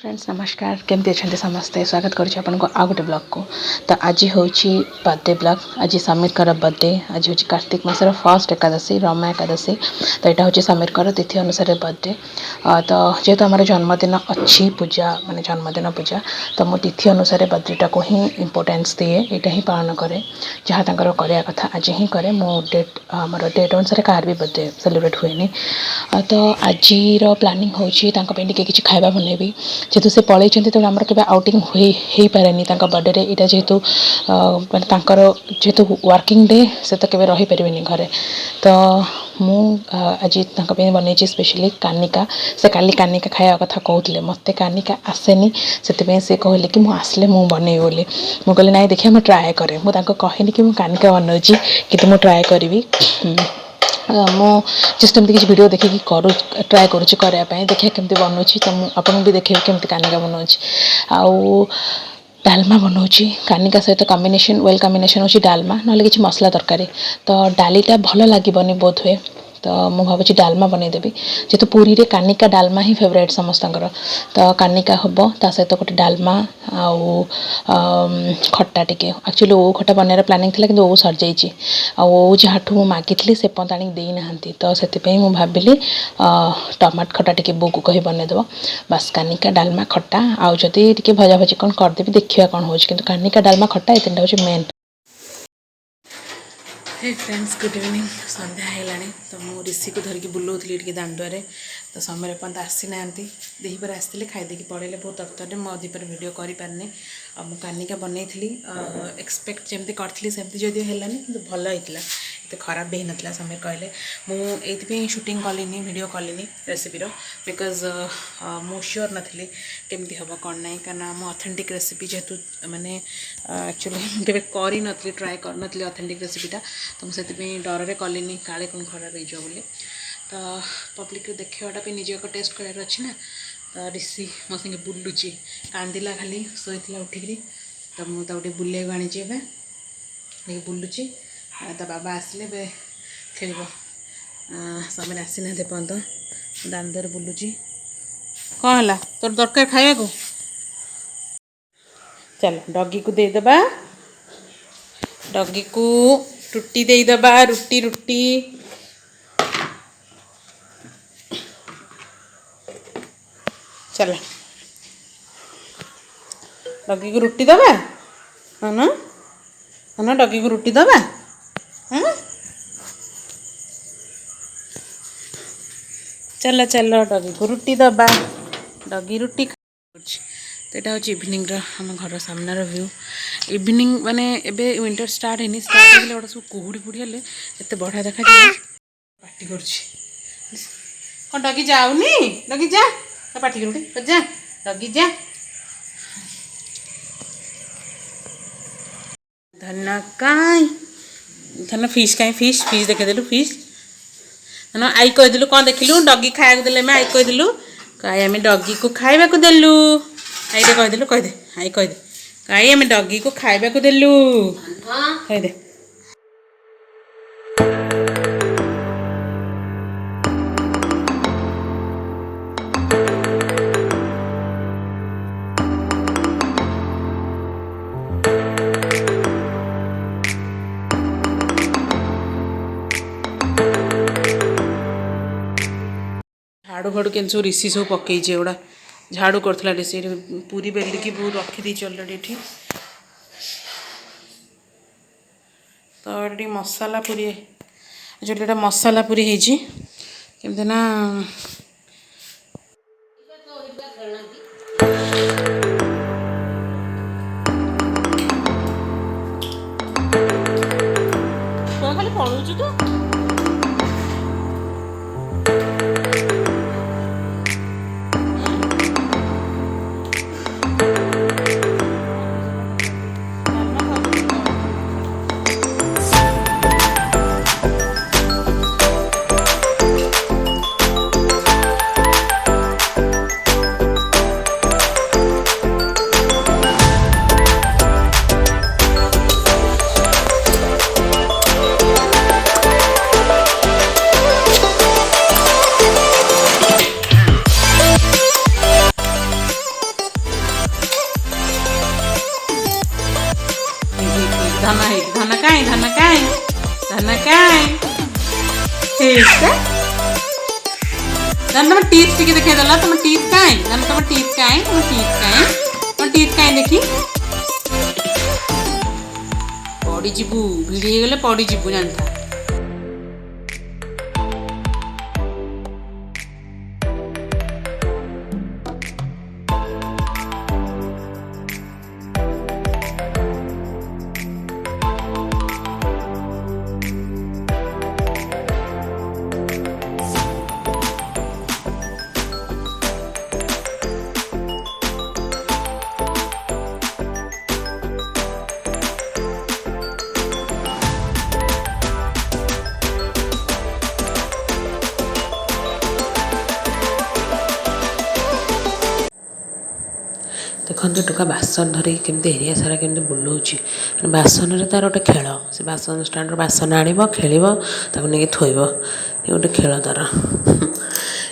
Friends नमस्कार केमती अच्छा समस्ते स्वागत करुँच आपको आ गोटे ब्लॉग को। तो आज हूँ बर्थडे ब्लॉग। आज समीर कर बर्थडे। आज हूँ कार्तिक मासर फर्स्ट एकादशी रमा एकादशी। तो यहाँ हूँ समीर कर तिथि अनुसार बर्थडे। तो जेहेतु आम जन्मदिन अच्छी पूजा माने जन्मदिन पूजा तो मो तिथि अनुसार बर्थडेटा को ही इम्पोर्टेन्स दिए यहाँ ही पालन करे जहाँ तक कराया कथा आज ही करे। मो डेट आमर डेट अनुसार कार भी बर्थडे सेलिब्रेट हुए। तो आज प्लानिंग होची किसी खाଇବା बनैबी जेहेतु से पलि तेणु आमर के आउटिंग हो पारे बर्थडे यहाँ जेहेतु मानते जेहेतु वर्किंग डे से तो केवे रही पारे घरे। तो मु आज बनई स्पेशली कानिका से काली कानिका खाया कथा कहते मत कानिका आसेनी से से कहले कि मुझे मुझे बनई बोली मुझे कहली ना देखिए मुझे ट्राए करे मुझे कहनी कि मुझे कानिका बनाऊँगी कि मुझे ट्राए करी मो जस्ट एमती किसी वीडियो देखिए करू ट्राए करुँच करने देखिए केमती बनाऊँगी। तो आपको भी देखिए केमती कानिका बनाऊँगी आउ डालमा बनाऊँगी कानिका सहित कॉम्बिनेशन वेल कॉम्बिनेशन होची डालमा ना कि मसला तरकारी। तो डालीटा भल लगे बोध हुए तो मुझे भावी डालमा बनईदेवी जेहेतु पुरी रे कानिका डालमा ही फेवरेट समस्त। तो कानिका हम ता सहित गोटे डालमा आउ खट्टा टिके एक्चुअली ओ खट्टा बनवार प्लानिंग थी कि ओ सर जाइए ओ जहाँ मुझे मागिली से पर्यंत आनी दे ना तो से भाविली टमाट खट्टा टिके बो को कही बनईदेव बास कानिका डालमा खट्टा आउ जदि टिके भजा भजी कौन करदेवी देखिए कौन हो कानिका डालमा खट्टा ये तीन हूँ मेन। हे फ्रेंड्स गुड इवनिंग संध्या है तो मु ऋषि को धरिकी बुलाऊली टे दांडुआरे। तो समय पर्यंत आसी ना दीपर आसते खाईदे पड़े बहुत तत्तर मो दीपर भिड कर पारनी मु कानिका बनई एक्सपेक्ट जमी करी सेमती जदि है कि भल होता तो खराब भी होता समय कहले मुझे शूटिंग कलिनी वीडियो कलिनी रेसिपीर बिकज मु श्योर नी केमती हम कौन ना कारण मो ऑथेंटिक रेसिपी जेहेतु माने एक्चुअली केवे करी नथली ट्राए कर नथली ऑथेंटिक रेसिपीटा तो मुझे डर रे कलिनी काले कौन खराब हो बोली। तो पब्लिक देखाटा भी निजे एक टेस्ट करार अच्छी ना। तो ऋषि मो संगे बुलूची कांदिला खाली शोला उठिकी तो मुझे बुले आनी बुलूची तो बाबा आसले बे खेल समय आसी ना पर्यटन दांडर बुलूची कौन है तोर दरकार खाया को चल डगी को देदबा डगी को रुटी देदबा रुटी रुटी चल डगी को रुटी दबा है ना डगी को रुटी दबा हाँ चल चल डगी को रुटी दबा डगी रुटी तो यहाँ हूँ इवनिंग आम घर सामनार व्यू इवनिंग माने एबे विंटर स्टार्ट है स्टार्ट हो गोटे सब कुहुड़ी फुड़ी हेले एत बढ़िया देखा पार्टी कर कौन डगी जाऊनी डगी जा पार्टी कर जा डगी जा धन कहीं धन फिश कहीं फिश फिश देखेदेलु फिश धन आई कहीदेलु कौन देखिलु डगी खाया देले मैं आई कहीदेलु कहीं आम डगी को खाइबा को देलु आई रे कहीदेलु कहीदे आई कहीदे कहीं आम डगी को खाइबा को देलु कहीदे झाड़ू फाड़ू के सब ऋषि सब पकई एगुड़ा झाड़ू करला ऋषि पूरी बेलिकी बहुत रखीदी अलरेडी ये तो ये मसाला पूरी जो मसाला पूरी होमती ना खाली पड़ू तो ଧନ ହେଇଛି ଧନ କାଇଁ ଧନ କାଇଁ ଧନ କାଇଁ ହେଇଟା ଧନ ତମ ଟିଥ୍ ଟିକେ ଦେଖେଇଦେଲ ତମ ଟିଥ୍ କାଇଁ ଧନ ତମ ଟିଥ୍ କାଇଁ ତମ ଟିଥ୍ କାଇଁ ଦେଖି ପଡ଼ିଯିବୁ ଭିଡ଼ି ହେଇଗଲେ ପଡ଼ିଯିବୁ ଜାଣିଥା। ଦେଖନ୍ତୁ ଟୋକା ବାସନ ଧରିକି କେମିତି ଏରିଆ ସାରା କେମିତି ବୁଲଉଛି ବାସନରେ ତାର ଗୋଟେ ଖେଳ ସେ ବାସନ ଷ୍ଟାଣ୍ଡରୁ ବାସନ ଆଣିବ ଖେଳିବ ତାକୁ ନେଇକି ଥୋଇବ ଏ ଗୋଟେ ଖେଳ ତାର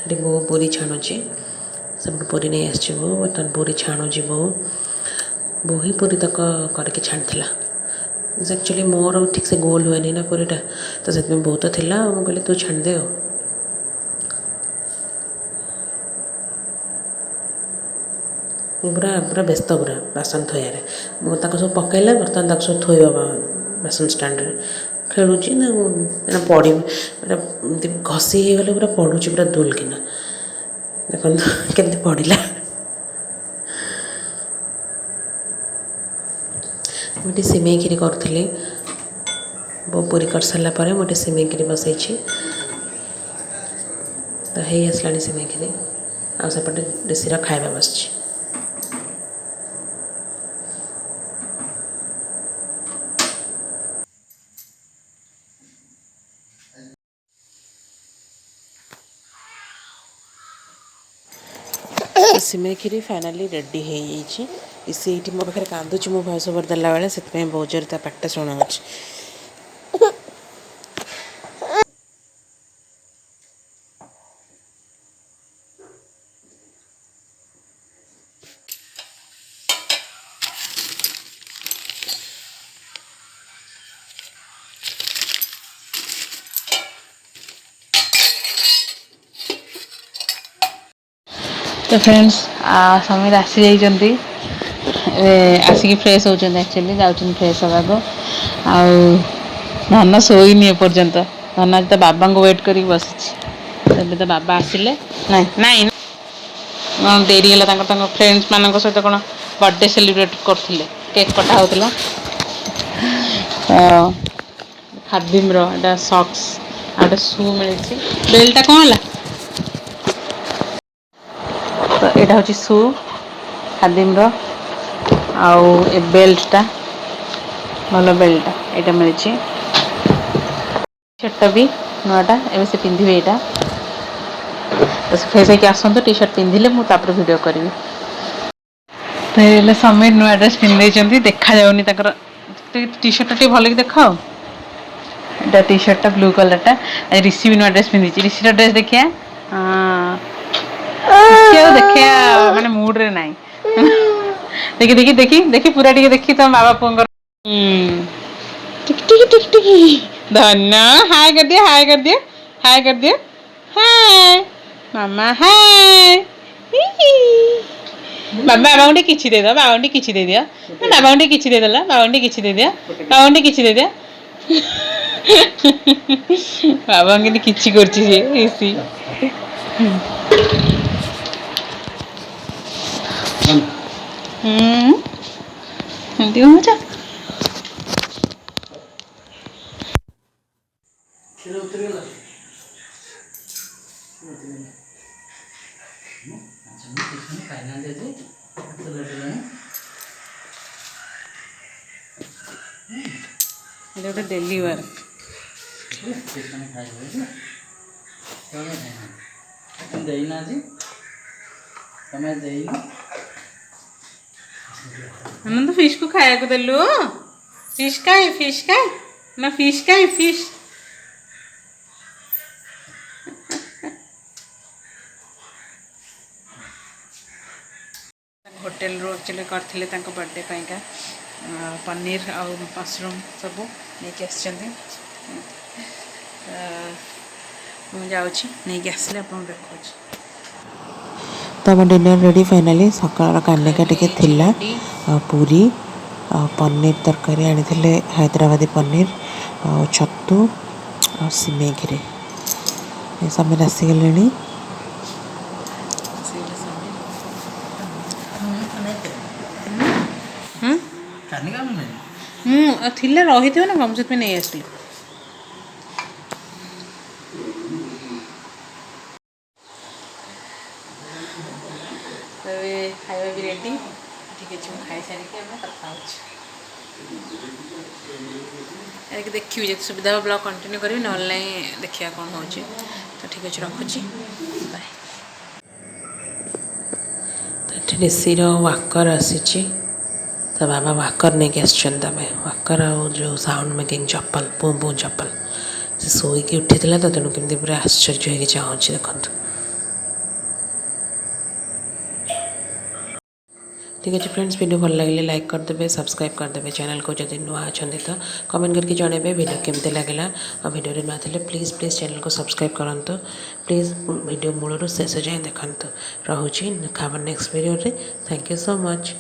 ଏଠି ବୋଉ ପୁରୀ ଛାଣୁଛି ସେପଟୁ ପୁରୀ ନେଇ ଆସିଛି ବୋଉ ବର୍ତ୍ତମାନ ପୁରୀ ଛାଣୁଛି ବୋଉ ହିଁ ପୁରୀ ତକ କରିକି ଛାଣିଥିଲା ଆକ୍ଚୁଆଲି ମୋର ଠିକ୍ ସେ ଗୋଲ ହୁଏନି ନା ପୁରୀଟା ତ ସେଥିପାଇଁ ବୋଉ ତ ଥିଲା ମୁଁ କହିଲି ତୁ ଛାଣିଦେ ଆଉ ମୁଁ ପୁରା ବ୍ୟସ୍ତ ପୁରା ବାସନ ଥୋଇବାରେ ମୁଁ ତାକୁ ସବୁ ପକାଇଲା ବର୍ତ୍ତମାନ ତାକୁ ସବୁ ଥୋଇବା ବାସନ ଷ୍ଟାଣ୍ଡରେ ଖେଳୁଛି ନା ପଡ଼ିବ ପୁରା ଏମିତି ଘଷି ହେଇଗଲେ ପୁରା ପଡ଼ୁଛି ପୁରା ଦୁଲକିନା ଦେଖନ୍ତୁ କେମିତି ପଡ଼ିଲା ମୁଁ ଏଠି ସିମେଇ କ୍ଷୀରି କରୁଥିଲି ବୋଉ ପୁରୀ କରିସାରିଲା ପରେ ମୁଁ ଏଠି ସିମେଇ କ୍ଷୀରି ବସାଇଛି ତ ହେଇ ଆସିଲାଣି ସିମେଇ କ୍ଷୀରି ଆଉ ସେପଟେ ରିସିର ଖାଇବା ବସିଛି। ସିମେଇ କ୍ଷୀରି ଫାଇନାଲି ରେଡ଼ି ହେଇଯାଇଛି ସେ ଏଇଠି ମୋ ପାଖରେ କାନ୍ଦୁଛି ମୁଁ ଭଏସ୍ ଓଭର୍ ଦେଲାବେଳେ ସେଥିପାଇଁ ବହୁତ ଜୋରେ ତା ପାଟିଟା ଶୁଣାଉଛି। तो फ्रेंड्स समीर आसी जाइए आसिक फ्रेश होती एक्चुअली जाऊँ फ्रेश हाँको धन शोनी एपर्यंत धन आज तो बाबा को वेट कर बस तो बाबा आसिले नाई डेरी है फ्रेंड्स मान सहित कौन बर्थडे सेलिब्रेट करते केक कटा होता खादिम्र सक्स आटे शू मिली बेल्टा कौन है तो यहाँ हूँ शू खादिम्र आउ ए बेल्टा भल बेल्टा यहाँ मिली टी-शर्ट भी नुआटा एवं से पिंधे यहाँ तो फ्रेश होकर आसतु टी-शर्ट पिंधिले मुझे वीडियो करी तो समीर नुआ ड्रेस पिंधे देखा जाऊनी टी-शर्ट टी भल कि देख एटा टी-शर्ट ब्लू कलर टा ऋषि भी नुआ ड्रेस पिंधि ऋषि ड्रेस देखिए देखिया माने मूड रे नाई देखी देखी देखी देखी पूरा टिके देखी तुम बाबा पुंगर टिक टिक टिक टिक धन्ना हाय कर दिया हाय कर दिया हाय कर दिया हाय मामा हाय बाबा उन्हें किछि दे दो बाबा उन्हें किछि दे दिया बाबा उन्हें किछि दे दला बाबा उन्हें किछि दे दिया बाबा उन्हें किछि दे दिया बाबा उन्हें किछि करछि जे एसी एमती कौच गोटे डेली वर्क आनंद फिश को खाया को देलु फिश का ना फिश का फिश होटेल रो एक्चुअली करथिले तांको बर्थडे पाइका पनीर आउ मशरूम सब नहीं आसछन्ती मुझे जाऊँगी नहीं आसले आप देखा तो आम डिनर रेडी फाइनाली सकाल कानिका टिके थिला पूरी पनीर तरकारी आनी हैदराबादी पनीर छतु सिमेई घिरे समय आसीगले थिला रही थे ना कम से नहीं आसली खाଇବା भी रेडी ठीक है मुझे खाई सारिक कथा देखिए जब सुविधा हो ब्लॉग कंटिन्यू करी ना देखिए कौन हो तो ठीक अच्छे रखुची बाय तो ऋषिर वाकर आसी तो बाबा वाकर नहीं आसमें वाकर जो साउंड मेकिंग चप्पल पू पू चप्पल से शोक उठी तो तेणु केमती पूरा आश्चर्य हो चाहूँगी देखो ठीक है फ्रेंड्स वीडियो भल लगे लाइक करदे सब्सक्राइब करदे चैनल को जब नुआ अच्छा तो कमेंट करके जनइबे वीडियो केमती लगे और वीडियो नुआ थे प्लीज़ प्लीज़ चैनल को सब्सक्राइब करूँ प्लीज़ वीडियो मूलर शेष जाए देखते रोचे खाबर next video thank you so much.